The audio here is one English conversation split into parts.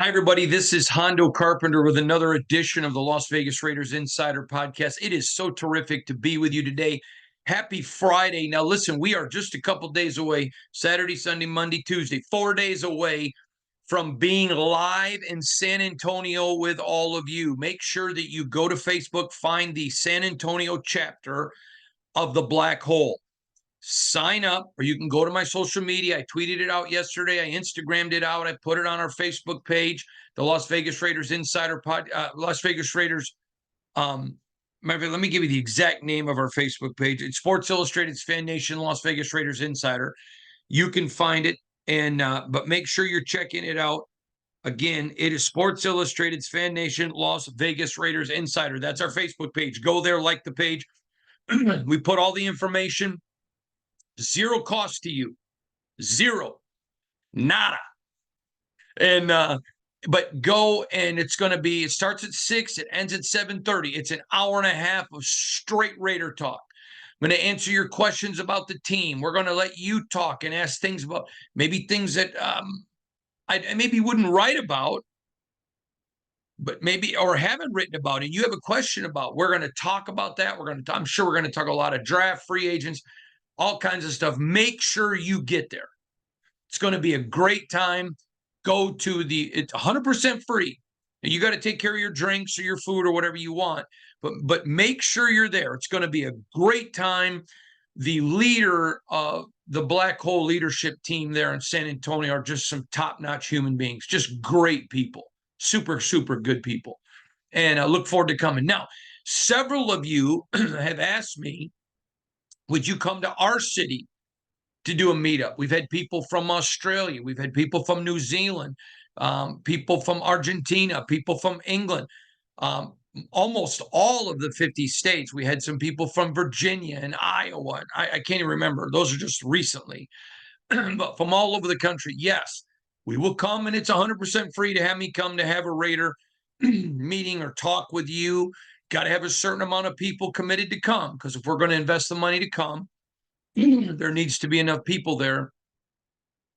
Hi, everybody. This is Hondo Carpenter with another edition of the Las Vegas Raiders Insider Podcast. It is so terrific to be with you today. Happy Friday. Now, listen, we are just a couple days away, Saturday, Sunday, Monday, Tuesday, 4 days away from being live in San Antonio with all of you. Make sure that you go to Facebook, find the San Antonio chapter of the Black Hole. Sign up, or you can go to my social media. I tweeted it out yesterday. I Instagrammed it out. I put it on our Facebook page, the Las Vegas Raiders Insider Las Vegas Raiders. Let me give you the exact name of our Facebook page. It's Sports Illustrated's Fan Nation Las Vegas Raiders Insider. You can find it, and but make sure you're checking it out. Again, it is Sports Illustrated's Fan Nation Las Vegas Raiders Insider. That's our Facebook page. Go there, like the page. We put all the information. Zero cost to you. Zero. Nada. And but go, and it's going to be, it starts at 6, it ends at 7:30. It's an hour and a half of straight Raider talk. I'm going to answer your questions about the team. We're going to let you talk and ask things about maybe things that I maybe wouldn't write about, but maybe, or haven't written about, and you have a question about. We're going to talk about that. I'm sure we're going to talk a lot of draft, free agents, all kinds of stuff. Make sure you get there. It's going to be a great time. Go to it's 100% free. And you got to take care of your drinks or your food or whatever you want, but make sure you're there. It's going to be a great time. The leader of the Black Hole leadership team there in San Antonio are just some top-notch human beings, just great people, super, super good people. And I look forward to coming. Now, several of you have asked me, would you come to our city to do a meetup? We've had people from Australia. We've had people from New Zealand, people from Argentina, people from England, almost all of the 50 states. We had some people from Virginia and Iowa. I can't even remember. Those are just recently. But from all over the country, yes, we will come, and it's 100% free to have me come to have a Raider meeting or talk with you. Got to have a certain amount of people committed to come, because if we're going to invest the money to come, there needs to be enough people there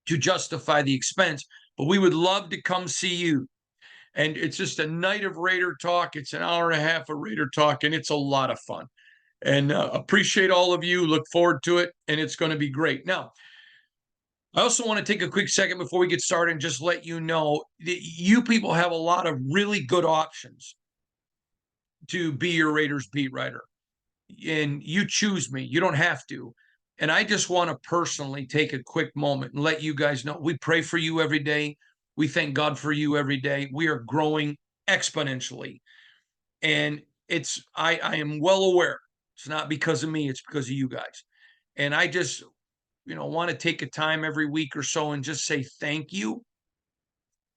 to justify the expense. But we would love to come see you. And it's just a night of Raider talk. It's an hour and a half of Raider talk, and it's a lot of fun. And appreciate all of you. Look forward to it, and it's going to be great. Now, I also want to take a quick second before we get started and just let you know that you people have a lot of really good options to be your Raiders beat writer. And you choose me. You don't have to. And I just want to personally take a quick moment and let you guys know we pray for you every day. We thank God for you every day. We are growing exponentially. And I am well aware it's not because of me, it's because of you guys. And I just, want to take a time every week or so and just say thank you,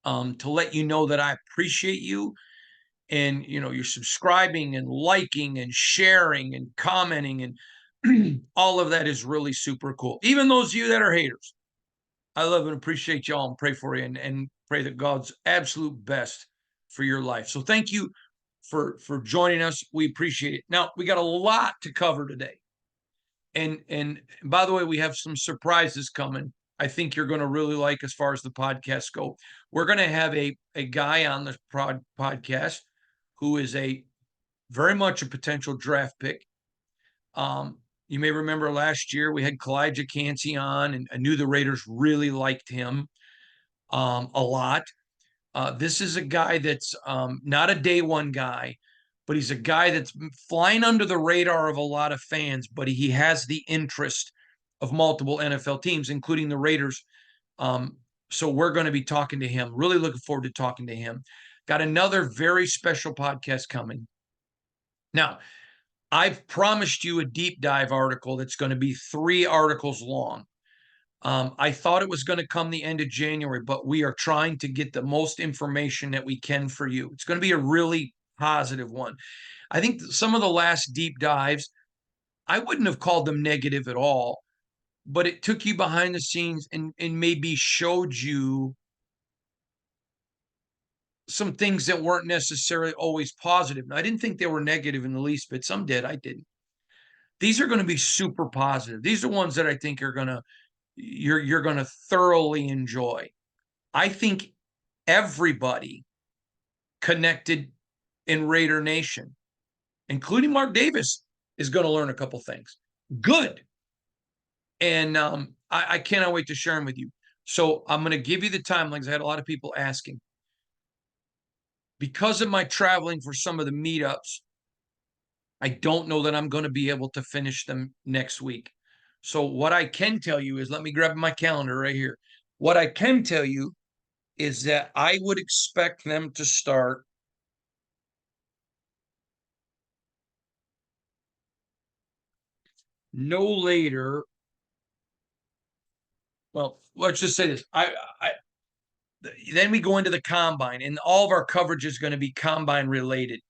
to let you know that I appreciate you. And, you're subscribing and liking and sharing and commenting, and all of that is really super cool. Even those of you that are haters, I love and appreciate y'all and pray for you, and pray that God's absolute best for your life. So thank you for joining us. We appreciate it. Now, we got a lot to cover today. And by the way, we have some surprises coming. I think you're going to really like as far as the podcast go. We're going to have a guy on the podcast who is very much a potential draft pick. You may remember last year we had Kalijah Cansey on, and I knew the Raiders really liked him a lot. This is a guy that's not a day one guy, but he's a guy that's flying under the radar of a lot of fans, but he has the interest of multiple NFL teams, including the Raiders. So we're going to be talking to him. Really looking forward to talking to him. Got another very special podcast coming. Now, I've promised you a deep dive article that's going to be 3 articles long. I thought it was going to come the end of January, but we are trying to get the most information that we can for you. It's going to be a really positive one. I think some of the last deep dives, I wouldn't have called them negative at all, but it took you behind the scenes and maybe showed you some things that weren't necessarily always positive. Now, I didn't think they were negative in the least bit. Some did, I didn't. These are going to be super positive. These are ones that I think you're going to thoroughly enjoy. I think everybody connected in Raider Nation, including Mark Davis, is going to learn a couple things. Good. And I cannot wait to share them with you. So I'm going to give you the timelines. I had a lot of people asking. Because of my traveling for some of the meetups, I don't know that I'm going to be able to finish them next week. So what I can tell you is, let me grab my calendar right here. What I can tell you is that I would expect them to start no later. Well, let's just say this. Then we go into the combine, and all of our coverage is going to be combine related.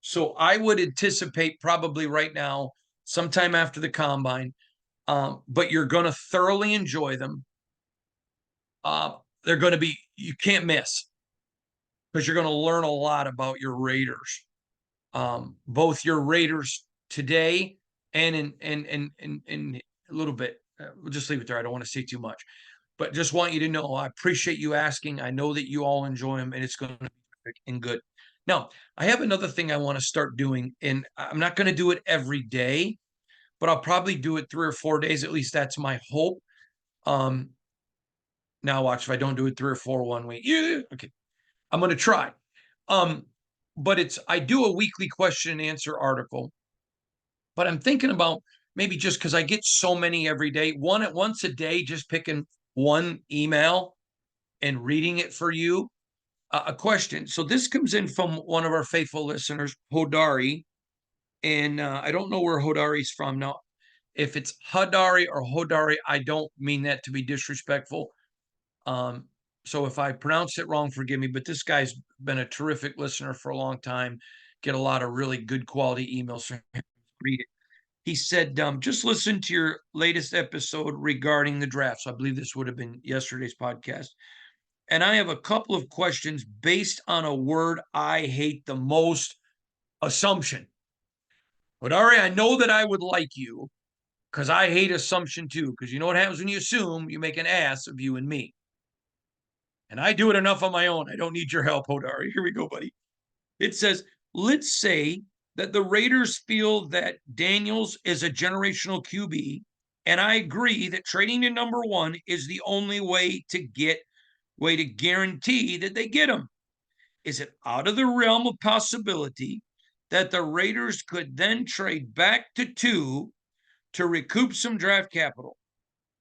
So I would anticipate probably right now, sometime after the combine, but you're going to thoroughly enjoy them. They're going to be, you can't miss, because you're going to learn a lot about your Raiders, both your Raiders today and in a little bit. We'll just leave it there. I don't want to say too much, but just want you to know I appreciate you asking. I know that you all enjoy them, and it's going to be perfect and good. Now, I have another thing I want to start doing, and I'm not going to do it every day, but I'll probably do it 3 or 4 days. At least that's my hope. Now watch, if I don't do it 3 or 4 one week. Yeah, okay. I'm going to try. But I do a weekly question and answer article, but I'm thinking about maybe, just because I get so many every day, once a day, just picking one email and reading it for you. A question. So this comes in from one of our faithful listeners, Hodari, and I don't know where Hodari's from. Now, if it's Hadari or Hodari, I don't mean that to be disrespectful. So if I pronounced it wrong, forgive me, but this guy's been a terrific listener for a long time. Get a lot of really good quality emails from him. Read it. He said, just listen to your latest episode regarding the draft. So I believe this would have been yesterday's podcast. And I have a couple of questions based on a word I hate the most: assumption. But Ari, I know that I would like you, because I hate assumption too. Because you know what happens when you assume? You make an ass of you and me. And I do it enough on my own. I don't need your help, Hodari. Here we go, buddy. It says, let's say that the Raiders feel that Daniels is a generational QB, and I agree that trading to number 1 is the only way to guarantee that they get him. Is it out of the realm of possibility that the Raiders could then trade back to 2 to recoup some draft capital?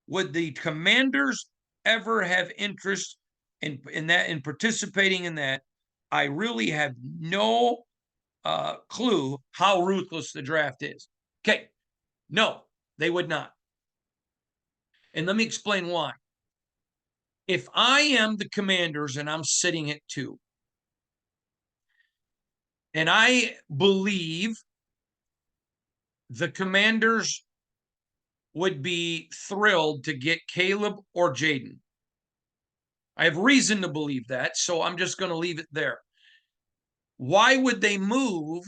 Would the Commanders ever have interest in participating in that? I really have no clue how ruthless the draft is. Okay, no, they would not. And let me explain why. If I am the Commanders and I'm sitting at 2, and I believe the Commanders would be thrilled to get Caleb or Jaden, I have reason to believe that, so I'm just going to leave it there. Why would they move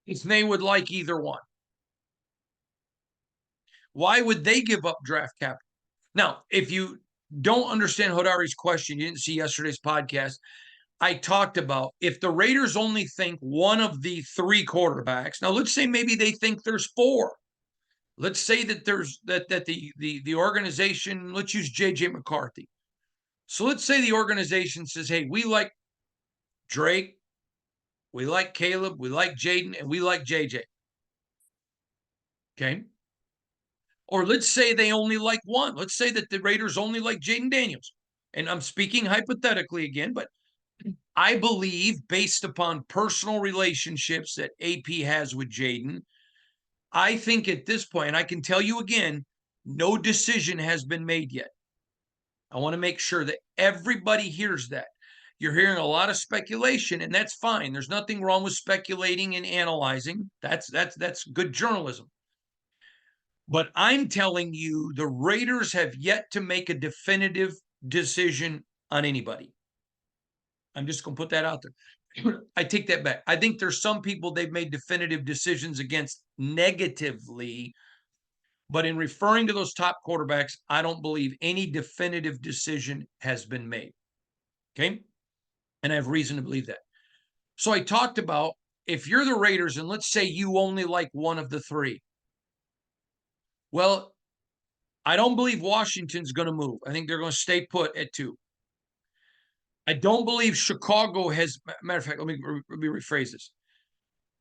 if they would like either one? Why would they give up draft capital? Now, if you don't understand Hodari's question, you didn't see yesterday's podcast, I talked about, if the Raiders only think one of the 3 quarterbacks, now let's say maybe they think there's 4. Let's say that there's that the organization, let's use JJ McCarthy. So let's say the organization says, hey, we like Drake, we like Caleb, we like Jaden, and we like JJ. Okay. Or let's say they only like one. Let's say that the Raiders only like Jaden Daniels. And I'm speaking hypothetically again, but I believe, based upon personal relationships that AP has with Jaden, I think at this point, and I can tell you again, no decision has been made yet. I want to make sure that everybody hears that. You're hearing a lot of speculation, and that's fine. There's nothing wrong with speculating and analyzing. That's good journalism. But I'm telling you, the Raiders have yet to make a definitive decision on anybody. I'm just going to put that out there. I take that back. I think there's some people they've made definitive decisions against negatively, but in referring to those top quarterbacks, I don't believe any definitive decision has been made. Okay. And I have reason to believe that. So I talked about if you're the Raiders and let's say you only like one of the three. Well, I don't believe Washington's going to move. I think they're going to stay put at 2. I don't believe Chicago has, matter of fact, let me rephrase this.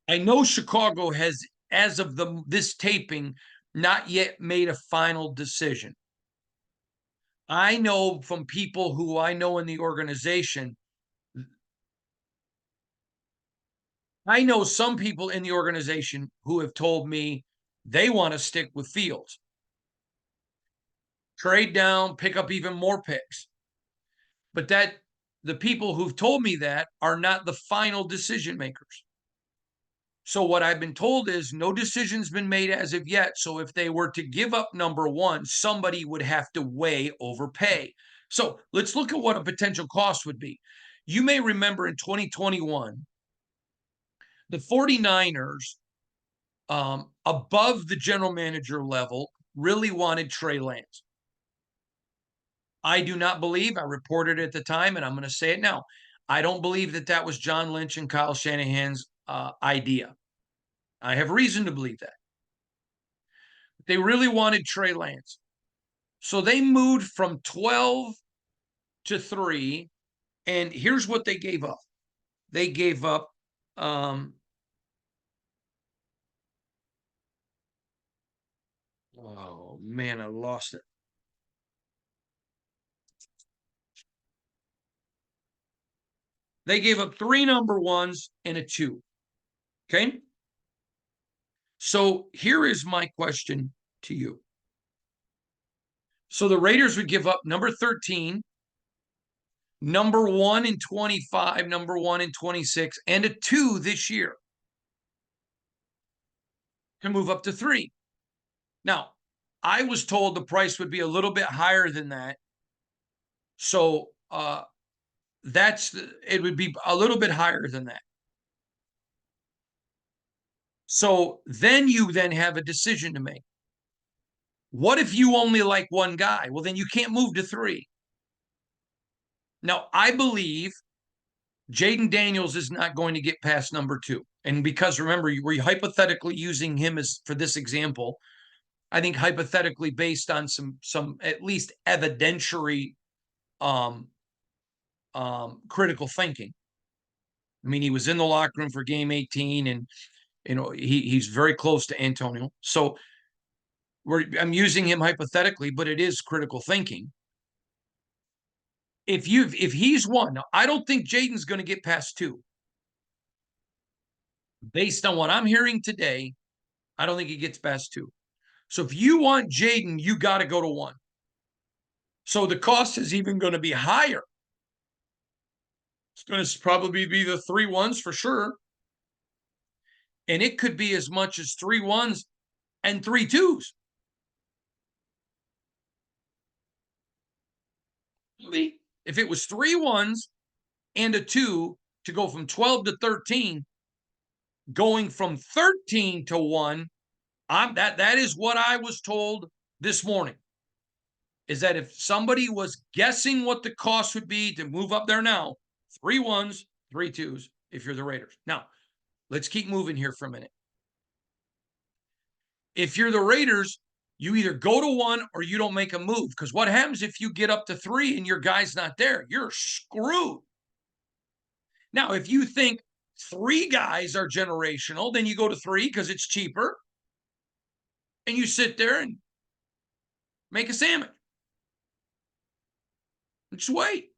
I know Chicago has, as of this taping, not yet made a final decision. I know from people who I know in the organization, I know some people in the organization who have told me they want to stick with Fields. Trade down, pick up even more picks. But the people who've told me that are not the final decision makers. So what I've been told is no decision's been made as of yet. So if they were to give up number 1, somebody would have to way overpay. So let's look at what a potential cost would be. You may remember in 2021, the 49ers, above the general manager level, really wanted Trey Lance. I do not believe, I reported it at the time, and I'm going to say it now, I don't believe that that was John Lynch and Kyle Shanahan's idea. I have reason to believe that. They really wanted Trey Lance. So they moved from 12 to 3, and here's what they gave up. They gave up oh man, I lost it. They gave up 3 number 1s and a 2. Okay? So here is my question to you. So the Raiders would give up number 13, number 1 in 25, number 1 in 26, and a 2 this year to move up to 3. Now, I was told the price would be a little bit higher than that. So it would be a little bit higher than that. So then you have a decision to make. What if you only like one guy? Well, then you can't move to 3. Now, I believe Jaden Daniels is not going to get past number 2. And because remember, we're hypothetically using him as for this example, I think hypothetically based on some at least evidentiary critical thinking. I mean, he was in the locker room for game 18 and he's very close to Antonio. So I'm using him hypothetically, but it is critical thinking. If he's one, I don't think Jaden's going to get past 2. Based on what I'm hearing today, I don't think he gets past 2. So if you want Jaden, you got to go to 1. So the cost is even going to be higher. It's going to probably be the 3 1s for sure. And it could be as much as 3 1s and 3 2s. If it was 3 1s and a 2 to go from 12 to 13, going from 13 to 1, that is what I was told this morning. Is that if somebody was guessing what the cost would be to move up there now, 3 1s, 3 2s, if you're the Raiders. Now, let's keep moving here for a minute. If you're the Raiders, you either go to 1 or you don't make a move. Because what happens if you get up to 3 and your guy's not there? You're screwed. Now, if you think 3 guys are generational, then you go to 3 because it's cheaper. And you sit there and make a sandwich. Just wait.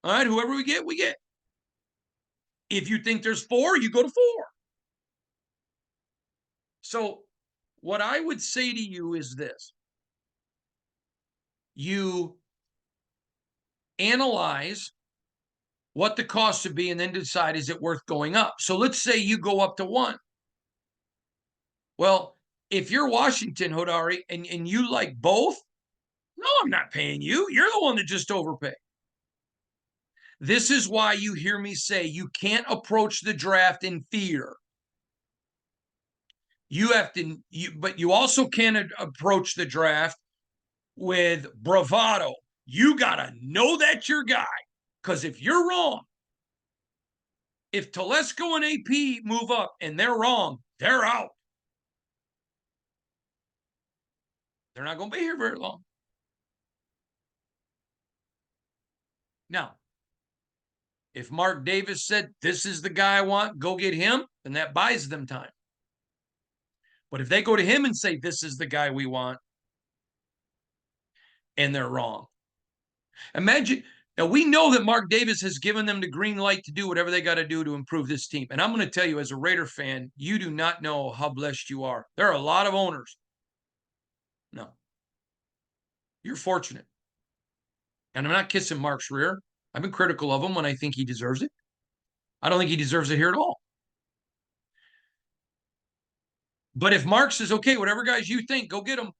All right, whoever we get, we get. If you think there's 4, you go to 4. So what I would say to you is this. You analyze what the cost would be and then decide, is it worth going up? So let's say you go up to 1. Well, if you're Washington, Hodari, and you like both, no, I'm not paying you. You're the one that just overpaid. This is why you hear me say you can't approach the draft in fear. You have to, but you also can't approach the draft with bravado. You got to know that's your guy. Because if you're wrong, if Telesco and AP move up and they're wrong, they're out. They're not going to be here very long. Now, if Mark Davis said, this is the guy I want, go get him, then that buys them time. But if they go to him and say, this is the guy we want, and they're wrong. Imagine, now we know that Mark Davis has given them the green light to do whatever they got to do to improve this team. And I'm going to tell you, as a Raider fan, you do not know how blessed you are. There are a lot of owners. No. You're fortunate. And I'm not kissing Mark's rear. I've been critical of him when I think he deserves it. I don't think he deserves it here at all. But if Mark says, okay, whatever guys you think, go get them,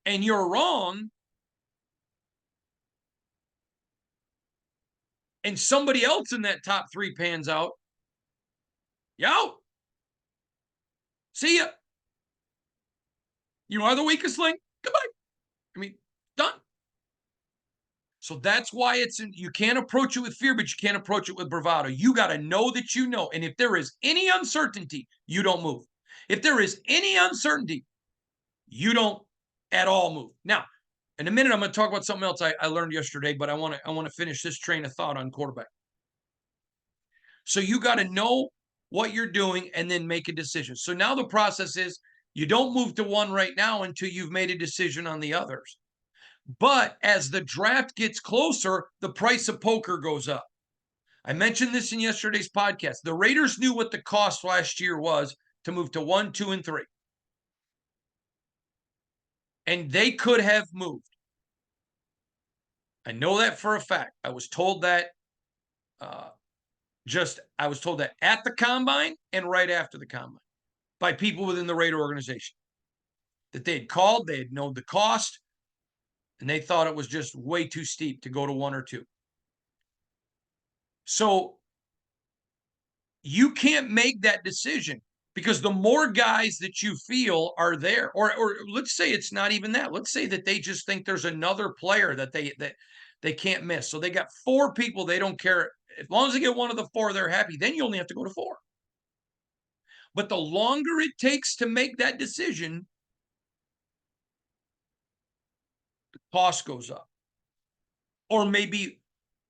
and you're wrong, and somebody else in that top three pans out, you out. See ya. You are the weakest link. Goodbye. I mean, done. So that's why you can't approach it with fear, but you can't approach it with bravado. You got to know that you know. And if there is any uncertainty, you don't move. If there is any uncertainty, you don't at all move. Now, in a minute, I'm going to talk about something else I learned yesterday, but I want to finish this train of thought on quarterback. So you got to know what you're doing and then make a decision. So now the process is you don't move to one right now until you've made a decision on the others. But as the draft gets closer, the price of poker goes up. I mentioned this in yesterday's podcast. The Raiders knew what the cost last year was to move to 1, 2, and 3. And they could have moved. I know that for a fact. I was told that I was told that at the combine and right after the combine by people within the Raider organization. That they had called, they had known the cost, and they thought it was just way too steep to go to 1 or 2. So you can't make that decision because the more guys that you feel are there, or let's say it's not even that. Let's say that they just think there's another player that they can't miss. So they got 4 people they don't care. As long as they get one of the 4, they're happy. Then you only have to go to 4. But the longer it takes to make that decision, the cost goes up. Or maybe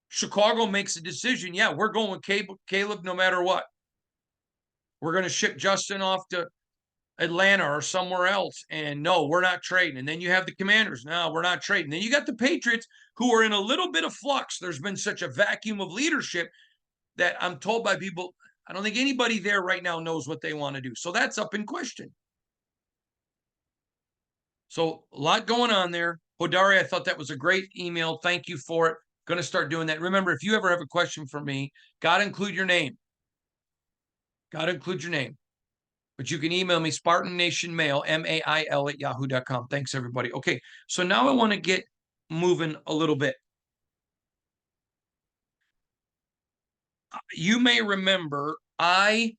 Chicago makes a decision. Yeah, we're going with Caleb no matter what. We're going to ship Justin off to Atlanta or somewhere else. And no, we're not trading. And then you have the Commanders. No, we're not trading. Then you got the Patriots who are in a little bit of flux. There's been such a vacuum of leadership that I'm told by people, I don't think anybody there right now knows what they want to do. So that's up in question. So a lot going on there. Hodari, I thought that was a great email. Thank you for it. Going to start doing that. Remember, if you ever have a question for me, got to include your name. Got to include your name. But you can email me, Spartan Nation Mail, MAIL at yahoo.com. Thanks, everybody. Okay, so now I want to get moving a little bit. You may remember I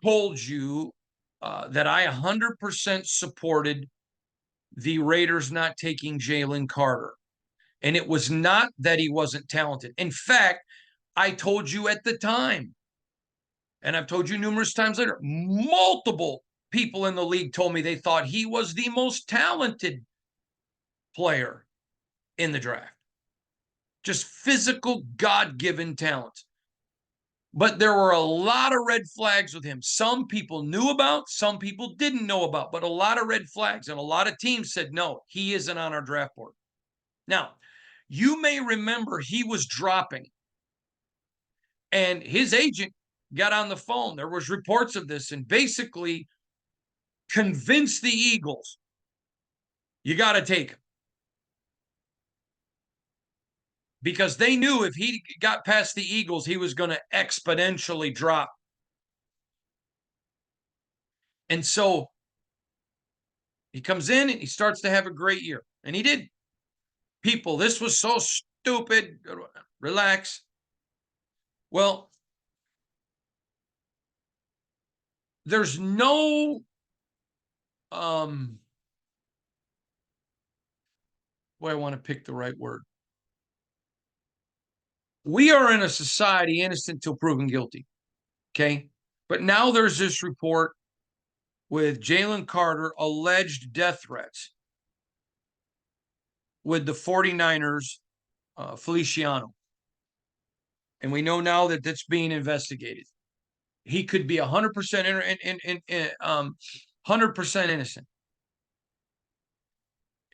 told you that I 100% supported the Raiders not taking Jalen Carter. And it was not that he wasn't talented. In fact, I told you at the time, and I've told you numerous times later, multiple people in the league told me they thought he was the most talented player in the draft. Just physical, God-given talent. But there were a lot of red flags with him. Some people knew about, some people didn't know about, but a lot of red flags. And a lot of teams said, no, he isn't on our draft board. Now, you may remember he was dropping. And his agent got on the phone. There was reports of this and basically convinced the Eagles, you got to take him. Because they knew if he got past the Eagles, he was going to exponentially drop. And so he comes in and he starts to have a great year. And he did. People, this was so stupid. Relax. Well, there's no boy, I want to pick the right word. We are in a society innocent till proven guilty. Okay. But now there's this report with Jalen Carter alleged death threats with the 49ers, Feliciano. And we know now that that's being investigated. He could be 100% 100% innocent.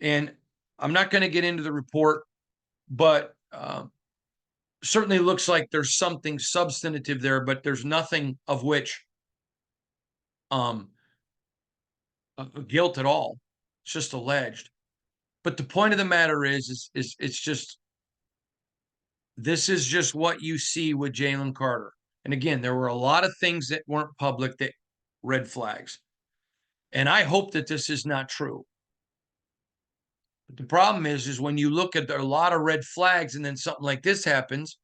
And I'm not going to get into the report, but certainly looks like there's something substantive there, but there's nothing of which guilt at all. It's just alleged. But the point of the matter is it's just, this is just what you see with Jalen Carter. And again, there were a lot of things that weren't public that red flags. And I hope that this is not true. But the problem is when you look at a lot of red flags and then something like this happens,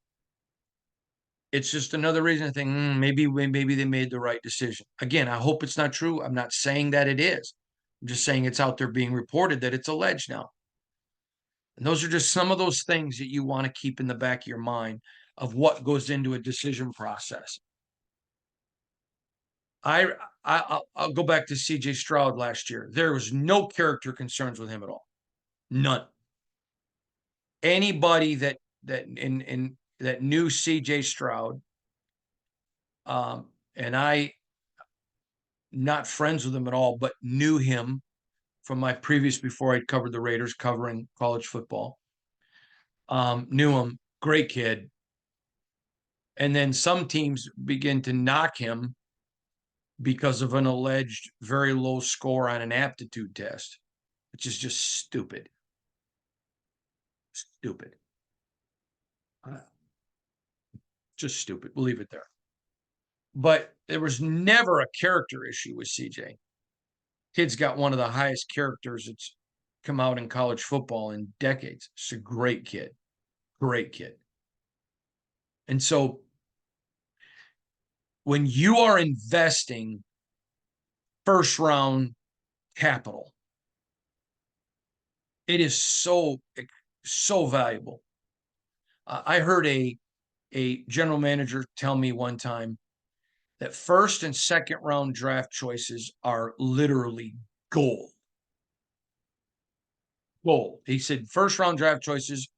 it's just another reason to think maybe they made the right decision. Again, I hope it's not true. I'm not saying that it is. I'm just saying it's out there being reported that it's alleged now. And those are just some of those things that you want to keep in the back of your mind of what goes into a decision process. I'll go back to CJ Stroud last year. There was no character concerns with him at all. None. Anybody that knew CJ Stroud, and I not friends with him at all, but knew him from my previous, before I'd covered the Raiders, covering college football. Knew him, great kid. And then some teams begin to knock him because of an alleged very low score on an aptitude test, which is just stupid. Stupid. Just stupid. We'll leave it there. But there was never a character issue with CJ. Kid's got one of the highest characters that's come out in college football in decades. It's a great kid. Great kid. And so when you are investing first round capital, it is so valuable. I heard a general manager tell me one time that first and second round draft choices are literally gold. Gold. He said first round draft choices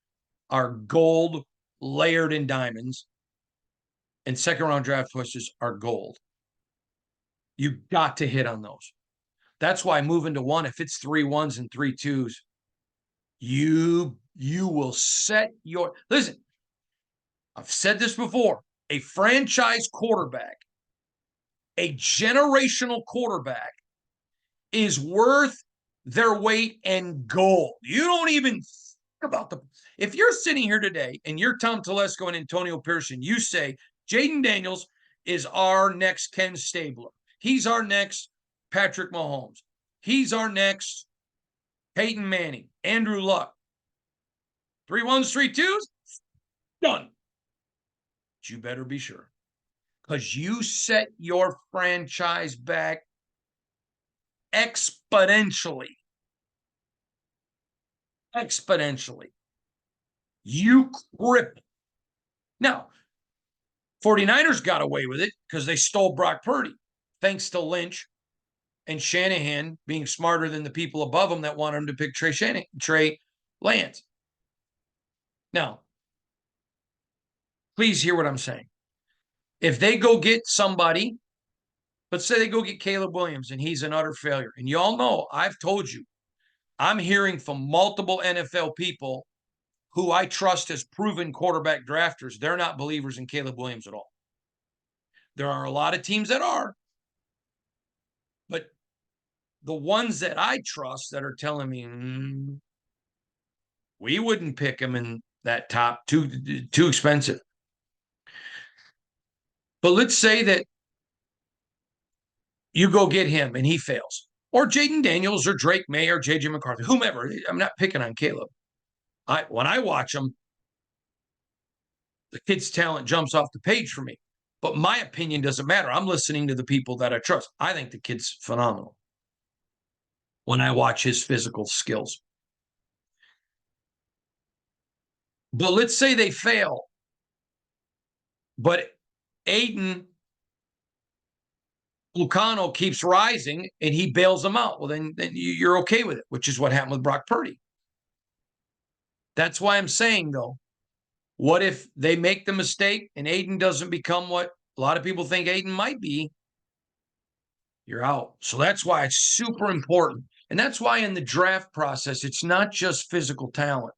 are gold layered in diamonds, and second round draft choices are gold. You got to hit on those. That's why moving to one, if it's 3 1s and 3 2s, you will set your, listen, I've said this before, a franchise quarterback, a generational quarterback is worth their weight in gold. You don't even think about the, if you're sitting here today and you're Tom Telesco and Antonio Pearson, you say Jaden Daniels is our next Ken Stabler. He's our next Patrick Mahomes. He's our next Peyton Manning, Andrew Luck. 3 1s, 3 2s, done. But you better be sure, because you set your franchise back exponentially. Exponentially. You cripple. Now, 49ers got away with it because they stole Brock Purdy, thanks to Lynch and Shanahan being smarter than the people above them that wanted him to pick Trey Lance. Now, please hear what I'm saying. If they go get somebody, let's say they go get Caleb Williams and he's an utter failure. And you all know, I've told you, I'm hearing from multiple NFL people who I trust as proven quarterback drafters. They're not believers in Caleb Williams at all. There are a lot of teams that are, but the ones that I trust that are telling me we wouldn't pick him in that top, too expensive. But let's say that you go get him and he fails, or Jaden Daniels or Drake May or JJ McCarthy, whomever. I'm not picking on Caleb. When I watch him, the kid's talent jumps off the page for me. But my opinion doesn't matter. I'm listening to the people that I trust. I think the kid's phenomenal when I watch his physical skills. But let's say they fail But Aiden Lucano keeps rising and he bails them out. Well, then you're okay with it, which is what happened with Brock Purdy. That's why I'm saying, though, what if they make the mistake and Aiden doesn't become what a lot of people think Aiden might be? You're out. So that's why it's super important. And that's why in the draft process, it's not just physical talent.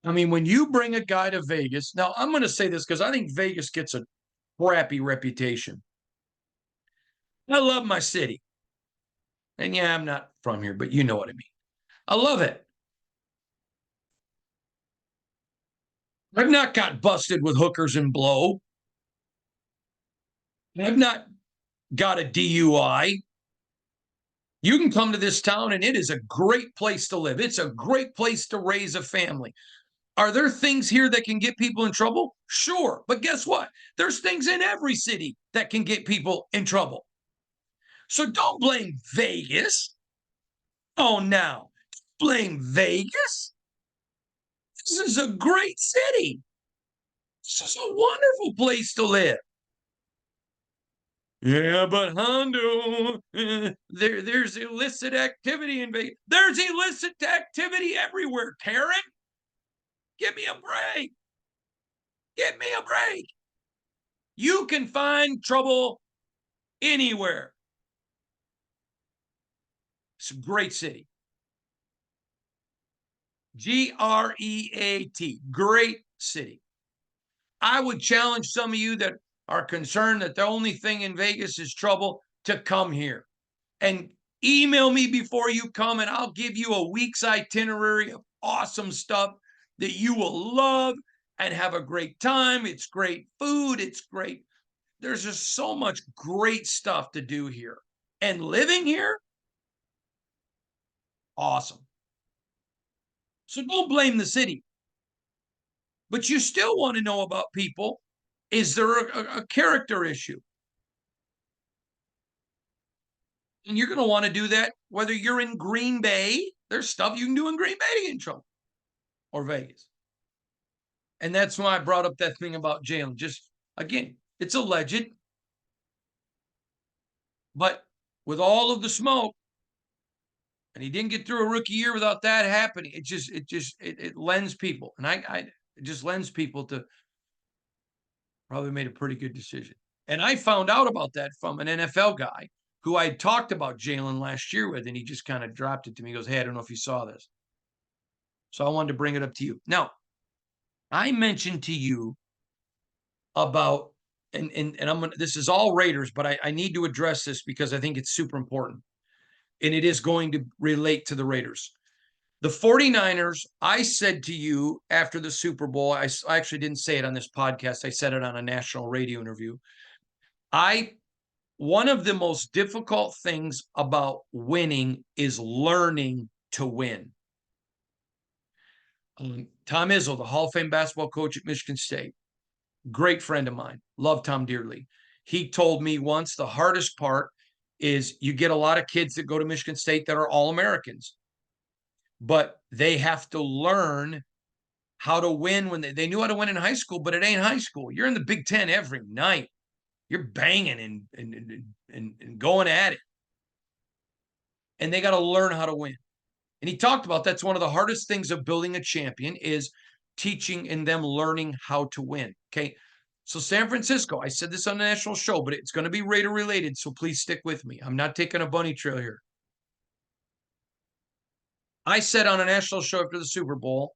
I mean, when you bring a guy to Vegas, now I'm going to say this because I think Vegas gets a crappy reputation. I love my city. And yeah, I'm not from here, but you know what I mean. I love it. I've not got busted with hookers and blow. I've not got a DUI. You can come to this town and it is a great place to live. It's a great place to raise a family. Are there things here that can get people in trouble? Sure. But guess what? There's things in every city that can get people in trouble. So don't blame Vegas. Oh, now blame Vegas. This is a great city. This is a wonderful place to live. Yeah, but Hondo, there's illicit activity in Vegas. There's illicit activity everywhere, Karen. Give me a break. Give me a break. You can find trouble anywhere. It's a great city. Great. Great city. I would challenge some of you that are concerned that the only thing in Vegas is trouble to come here and email me before you come, and I'll give you a week's itinerary of awesome stuff that you will love and have a great time. It's great food. It's great. There's just so much great stuff to do here. And living here, awesome. So don't blame the city. But you still want to know about people. Is there a character issue? And you're going to want to do that whether you're in Green Bay. There's stuff you can do in Green Bay to get in trouble, or Vegas. And that's why I brought up that thing about Jalen. Just, again, it's alleged. But with all of the smoke, and he didn't get through a rookie year without that happening, it lends people. And it just lends people to probably made a pretty good decision. And I found out about that from an NFL guy who I had talked about Jalen last year with, and he just kind of dropped it to me. He goes, "Hey, I don't know if you saw this." So I wanted to bring it up to you. Now, I mentioned to you about, and I'm gonna, this is all Raiders, but I need to address this because I think it's super important. And it is going to relate to the Raiders. The 49ers, I said to you after the Super Bowl, I actually didn't say it on this podcast. I said it on a national radio interview. One of the most difficult things about winning is learning to win. Tom Izzo, the Hall of Fame basketball coach at Michigan State, great friend of mine, love Tom dearly. He told me once the hardest part is you get a lot of kids that go to Michigan State that are All-Americans, but they have to learn how to win when they knew how to win in high school, but it ain't high school. You're in the Big Ten every night. You're banging and going at it. And they got to learn how to win. And he talked about that's one of the hardest things of building a champion is teaching and them learning how to win. Okay. So San Francisco, I said this on the national show, but it's going to be Raider related. So please stick with me. I'm not taking a bunny trail here. I said on a national show after the Super Bowl,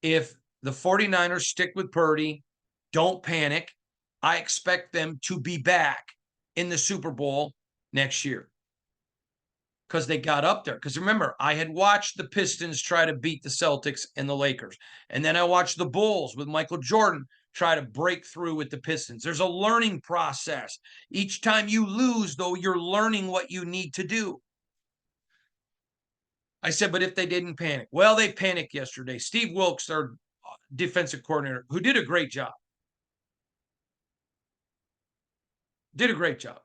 if the 49ers stick with Purdy, don't panic. I expect them to be back in the Super Bowl next year because they got up there. Because remember, I had watched the Pistons try to beat the Celtics and the Lakers. And then I watched the Bulls with Michael Jordan try to break through with the Pistons. There's a learning process. Each time you lose, though, you're learning what you need to do. I said, but if they didn't panic, well, they panicked yesterday. Steve Wilkes, their defensive coordinator, who did a great job. Did a great job.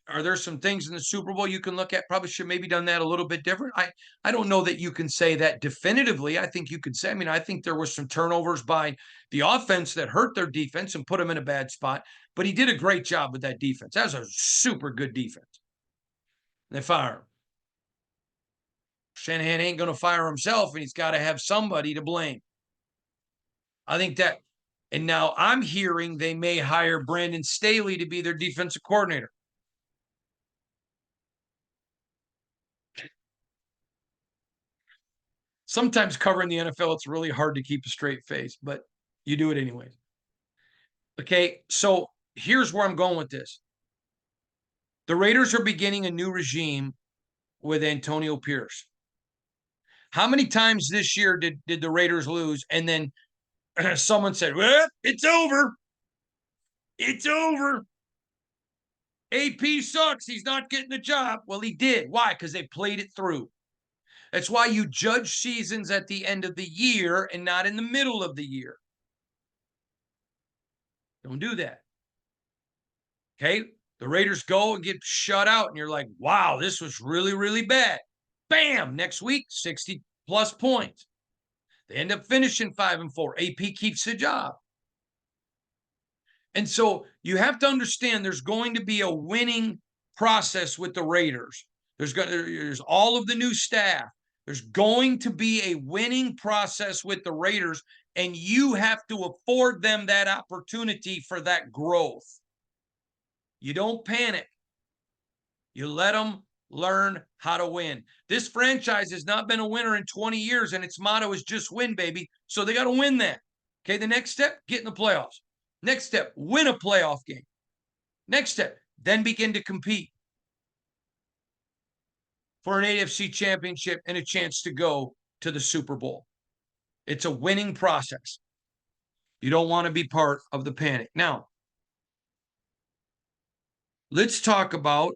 Are there some things in the Super Bowl you can look at? Probably should maybe done that a little bit different. I don't know that you can say that definitively. I think you could say, I mean, I think there was some turnovers by the offense that hurt their defense and put them in a bad spot, but he did a great job with that defense. That was a super good defense. They fire him. Shanahan ain't going to fire himself, and he's got to have somebody to blame. I think that, and now I'm hearing they may hire Brandon Staley to be their defensive coordinator. Sometimes covering the NFL, it's really hard to keep a straight face, but you do it anyways. Okay, so here's where I'm going with this. The Raiders are beginning a new regime with Antonio Pierce. How many times this year did the Raiders lose? And then someone said, well, it's over. It's over. AP sucks. He's not getting the job. Well, he did. Why? Because they played it through. That's why you judge seasons at the end of the year and not in the middle of the year. Don't do that. Okay? The Raiders go and get shut out, and you're like, wow, this was really, really bad. Bam! Next week, 60-plus points. They end up finishing 5-4. AP keeps the job. And so you have to understand there's going to be a winning process with the Raiders. There's all of the new staff. There's going to be a winning process with the Raiders, and you have to afford them that opportunity for that growth. You don't panic. You let them learn how to win. This franchise has not been a winner in 20 years, and its motto is just win, baby. So they got to win that. Okay, the next step, get in the playoffs. Next step, win a playoff game. Next step, then begin to compete for an AFC championship and a chance to go to the Super Bowl. It's a winning process. You don't want to be part of the panic. Now, let's talk about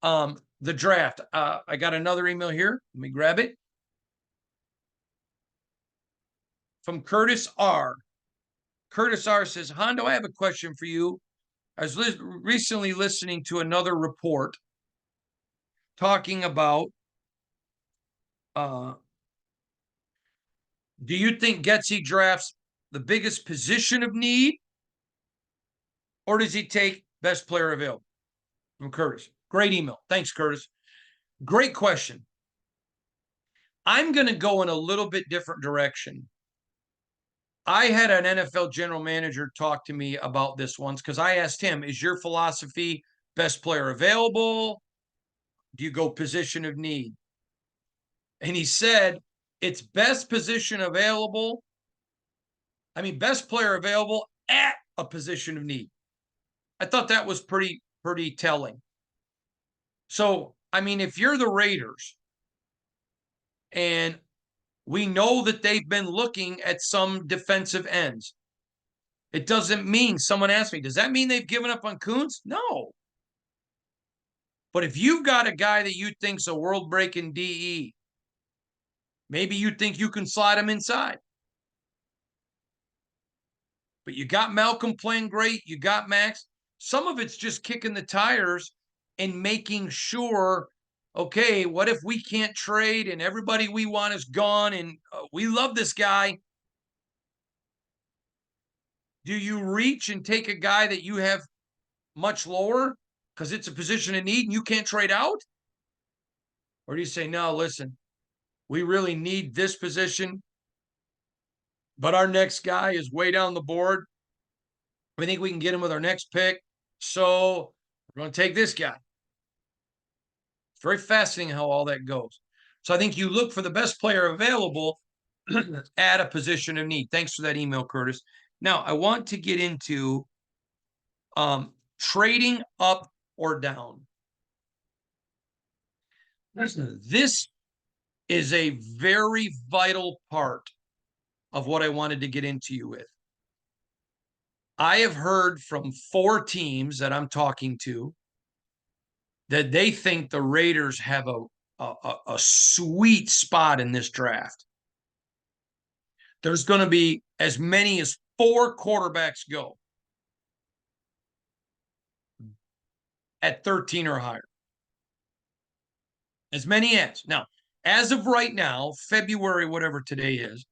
the draft. I got another email here. Let me grab it. From Curtis R. Curtis R. says, Hondo, I have a question for you. I was recently listening to another report talking about do you think Getsy drafts the biggest position of need, or does he take best player available? From Curtis. Great email. Thanks, Curtis. Great question. I'm going to go in a little bit different direction. I had an NFL general manager talk to me about this once because I asked him, is your philosophy best player available? Do you go position of need? And he said, it's best position available. I mean, best player available at a position of need. I thought that was pretty telling. So, I mean, if you're the Raiders and we know that they've been looking at some defensive ends, it doesn't mean, someone asked me, does that mean they've given up on Kuntz? No. But if you've got a guy that you think's a world-breaking DE, maybe you think you can slide him inside. But you got Malcolm playing great. You got Max. Some of it's just kicking the tires and making sure, okay, what if we can't trade and everybody we want is gone and we love this guy? Do you reach and take a guy that you have much lower because it's a position of need and you can't trade out? Or do you say, no, listen, we really need this position, but our next guy is way down the board. We think we can get him with our next pick, so we're going to take this guy. It's very fascinating how all that goes. So I think you look for the best player available at a position of need. Thanks for that email, Curtis. Now, I want to get into trading up or down. This is a very vital part of what I wanted to get into you with. I have heard from 4 teams that I'm talking to that they think the Raiders have a sweet spot in this draft. There's going to be as many as 4 quarterbacks go. at 13 or higher. As many as. Now, as of right now, February, whatever today is,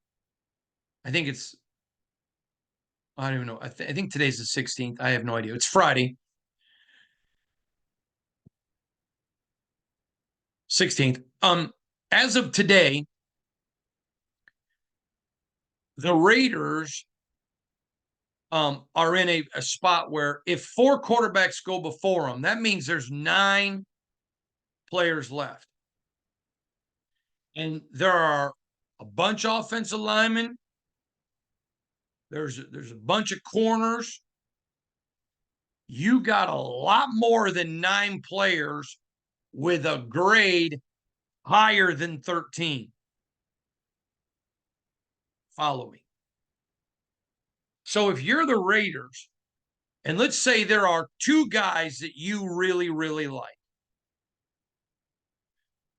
I think it's, I don't even know. I think today's the 16th. I have no idea. It's Friday. 16th. As of today, the Raiders are in a spot where if 4 quarterbacks go before them, that means there's 9 players left. And there are a bunch of offensive linemen. There's a bunch of corners. You got a lot more than 9 players with a grade higher than 13 following. So if you're the Raiders, and let's say there are 2 guys that you really, really like,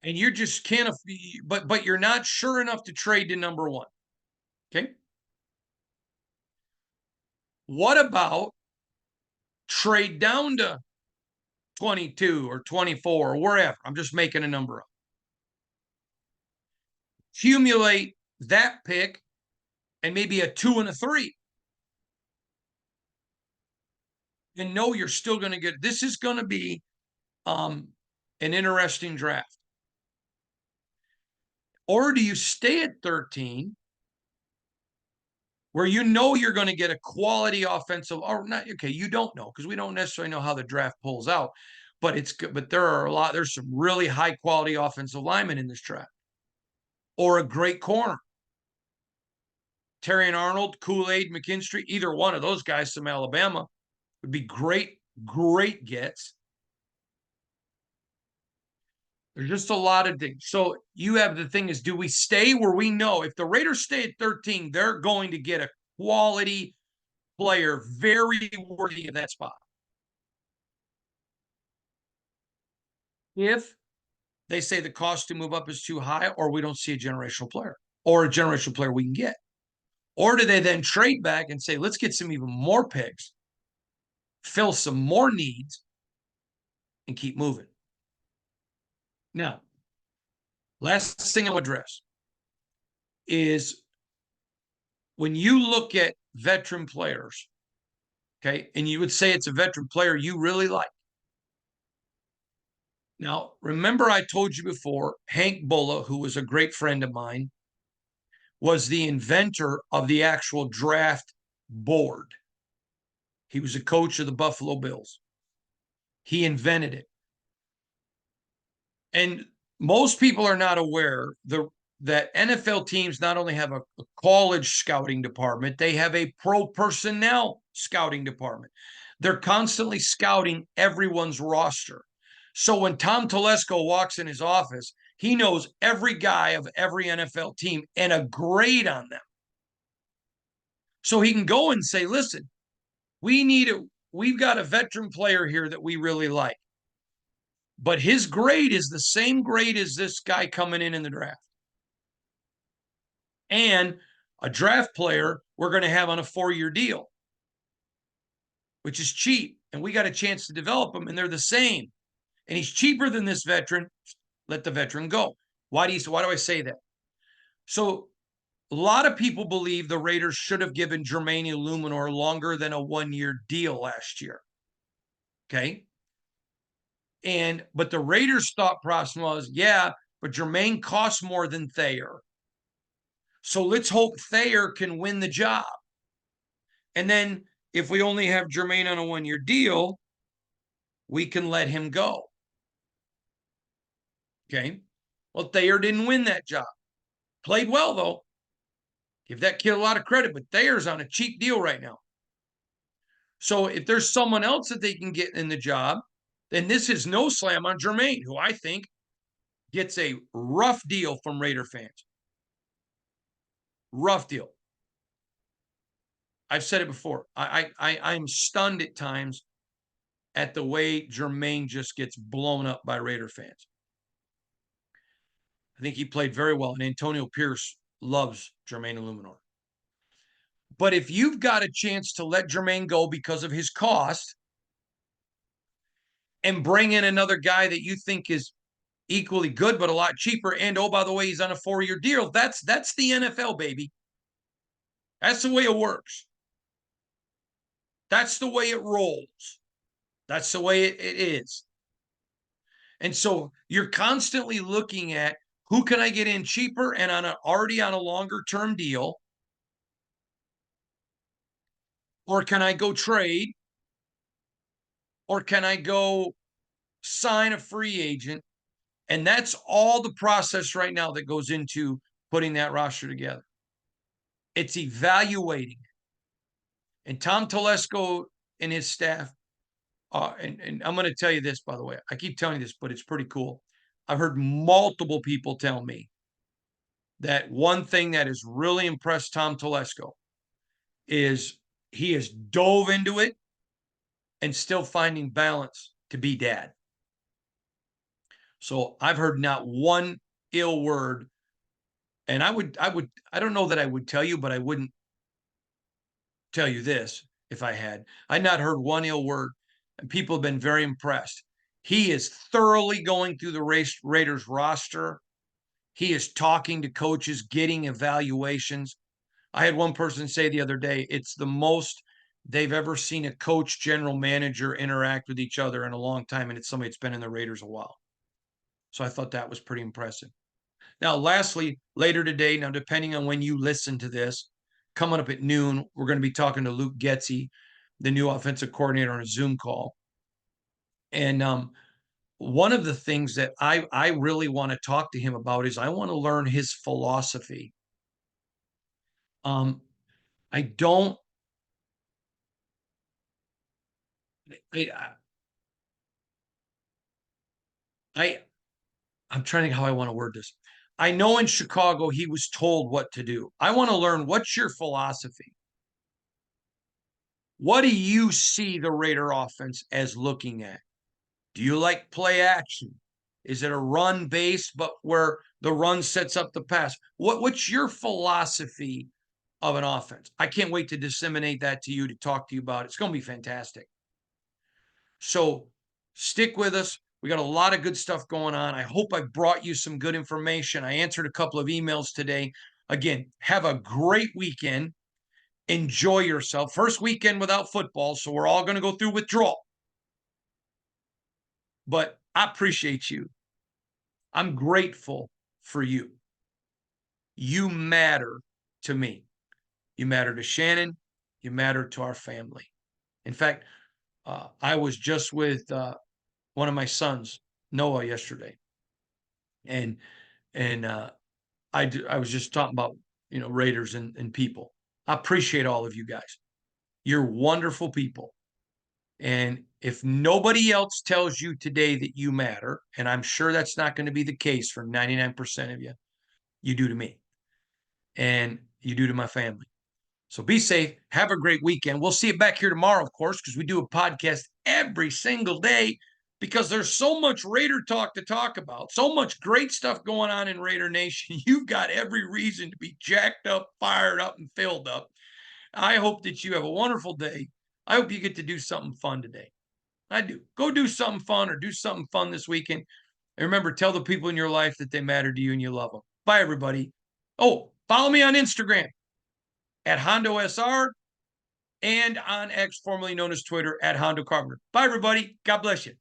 and you just can't, but you're not sure enough to trade to number 1. Okay. What about trade down to 22 or 24 or wherever? I'm just making a number up. Accumulate that pick and maybe a 2 and a 3. And know you're still going to get, this is going to be an interesting draft. Or do you stay at 13 where you know you're going to get a quality offensive, or not? Okay, you don't know because we don't necessarily know how the draft pulls out, but it's good. But there's some really high quality offensive linemen in this draft, or a great corner. Terrion Arnold, Kool-Aid, McKinstry, either one of those guys from Alabama would be great gets. There's just a lot of things. So you have the thing is, do we stay where we know if the Raiders stay at 13, they're going to get a quality player very worthy of that spot? If they say the cost to move up is too high, or we don't see a generational player or a generational player we can get, or do they then trade back and say, let's get some even more picks, fill some more needs, and keep moving? Now, last thing I'll address is when you look at veteran players, okay, and you would say it's a veteran player you really like. Now, remember I told you before, Hank Bulla, who was a great friend of mine, was the inventor of the actual draft board. He was a coach of the Buffalo Bills. He invented it. And most people are not aware that NFL teams not only have a college scouting department, they have a pro personnel scouting department. They're constantly scouting everyone's roster. So when Tom Telesco walks in his office, he knows every guy of every NFL team and a grade on them. So he can go and say, listen, we've got a veteran player here that we really like, but his grade is the same grade as this guy coming in the draft. And a draft player we're going to have on a 4-year deal, which is cheap. And we got a chance to develop them, and they're the same. And he's cheaper than this veteran. Let the veteran go. Why do I say that? So a lot of people believe the Raiders should have given Jermaine Illuminor longer than a 1-year deal last year. Okay. But the Raiders' thought process was, yeah, but Jermaine costs more than Thayer. So let's hope Thayer can win the job. And then if we only have Jermaine on a 1-year deal, we can let him go. Okay. Well, Thayer didn't win that job. Played well, though. Give that kid a lot of credit, but Thayer's on a cheap deal right now. So if there's someone else that they can get in the job, then this is no slam on Jermaine, who I think gets a rough deal from Raider fans. Rough deal. I've said it before. I'm stunned at times at the way Jermaine just gets blown up by Raider fans. I think he played very well, and Antonio Pierce loves Jermaine Illuminor. But if you've got a chance to let Jermaine go because of his cost, and bring in another guy that you think is equally good but a lot cheaper. And oh, by the way, he's on a 4-year deal. That's the NFL, baby. That's the way it works. That's the way it rolls. That's the way it is. And so you're constantly looking at who can I get in cheaper and already on a longer term deal, or can I go trade, or can I go sign a free agent? And that's all the process right now that goes into putting that roster together. It's evaluating. And Tom Telesco and his staff, and I'm going to tell you this, by the way. I keep telling you this, but it's pretty cool. I've heard multiple people tell me that one thing that has really impressed Tom Telesco is he has dove into it and still finding balance to be dad. So I've heard not one ill word. And I don't know that I would tell you, but I wouldn't tell you this if I had. I'd not heard one ill word, and people have been very impressed. He is thoroughly going through the Raiders roster. He is talking to coaches, getting evaluations. I had one person say the other day, it's the most they've ever seen a coach, general manager interact with each other in a long time, and it's somebody that's been in the Raiders a while. So I thought that was pretty impressive. Now, lastly, later today, now depending on when you listen to this, coming up at noon, we're going to be talking to Luke Getsy, the new offensive coordinator, on a Zoom call. And one of the things that I really want to talk to him about is I want to learn his philosophy. I don't. I'm trying to think how I want to word this. I know in Chicago he was told what to do. I want to learn, what's your philosophy? What do you see the Raider offense as looking at? Do you like play action? Is it a run base, but where the run sets up the pass? What's your philosophy of an offense? I can't wait to disseminate that to you, to talk to you about it. It's going to be fantastic. So stick with us. We got a lot of good stuff going on. I hope I brought you some good information. I answered a couple of emails today. Again, have a great weekend. Enjoy yourself. First weekend without football, so we're all going to go through withdrawal. But I appreciate you. I'm grateful for you. You matter to me. You matter to Shannon. You matter to our family. In fact, I was just with one of my sons, Noah, yesterday, and I was just talking about Raiders and people. I appreciate all of you guys. You're wonderful people, and if nobody else tells you today that you matter, and I'm sure that's not going to be the case for 99% of you, you do to me, and you do to my family. So be safe. Have a great weekend. We'll see you back here tomorrow, of course, because we do a podcast every single day, because there's so much Raider talk to talk about, so much great stuff going on in Raider Nation. You've got every reason to be jacked up, fired up, and filled up. I hope that you have a wonderful day. I hope you get to do something fun today. I do. Go do something fun, or do something fun this weekend. And remember, tell the people in your life that they matter to you and you love them. Bye, everybody. Oh, follow me on Instagram at Hondo SR, and on X, formerly known as Twitter, at Hondo Carpenter. Bye, everybody. God bless you.